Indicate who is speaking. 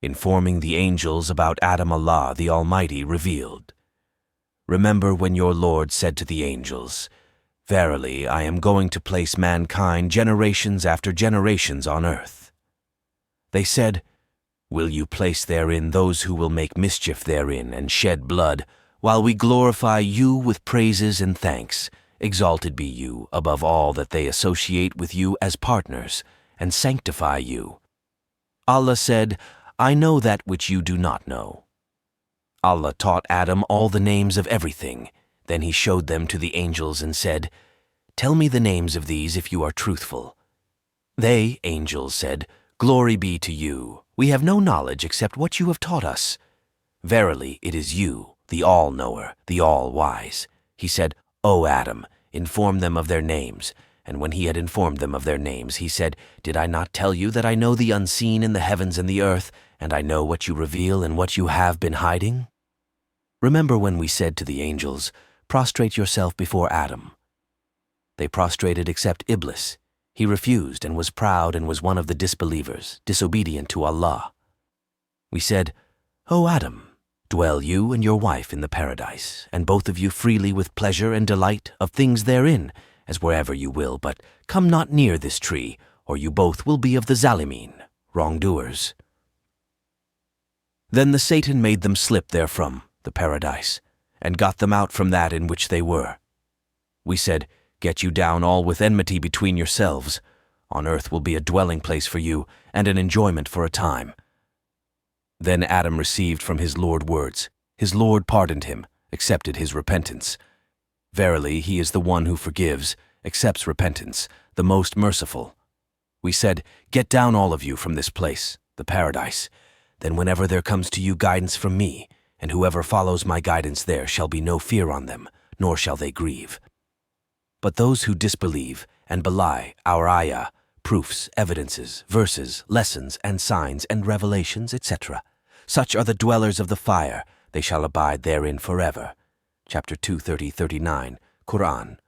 Speaker 1: informing the angels about Adam Allah the Almighty revealed. Remember when your Lord said to the angels, "Verily, I am going to place mankind generations after generations on earth." They said, "Will you place therein those who will make mischief therein and shed blood, while we glorify you with praises and thanks? Exalted be you above all that they associate with you as partners, and sanctify you." Allah said, "I know that which you do not know." Allah taught Adam all the names of everything. Then he showed them to the angels and said, "Tell me the names of these if you are truthful." They, angels, said, "Glory be to you. We have no knowledge except what you have taught us." Verily, it is you, the All-Knower, the All-Wise. He said, "O Adam, inform them of their names." And when he had informed them of their names, he said, "Did I not tell you that I know the unseen in the heavens and the earth, and I know what you reveal and what you have been hiding?" Remember when we said to the angels, "Prostrate yourself before Adam." They prostrated except Iblis. He refused and was proud and was one of the disbelievers, disobedient to Allah. We said, "O Adam, dwell you and your wife in the paradise, and both of you freely with pleasure and delight of things therein, as wherever you will, but come not near this tree, or you both will be of the Zalimin, wrongdoers." Then the Satan made them slip therefrom, the paradise, and got them out from that in which they were. We said, "Get you down all with enmity between yourselves. On earth will be a dwelling place for you, and an enjoyment for a time." Then Adam received from his Lord words. His Lord pardoned him, accepted his repentance. Verily, he is the one who forgives, accepts repentance, the most merciful. We said, "Get down all of you from this place, the paradise. Then whenever there comes to you guidance from me, and whoever follows my guidance there shall be no fear on them, nor shall they grieve. But those who disbelieve and belie our ayah, proofs, evidences, verses, lessons, and signs, and revelations, etc., such are the dwellers of the fire, they shall abide therein forever." Chapter 230-39, Quran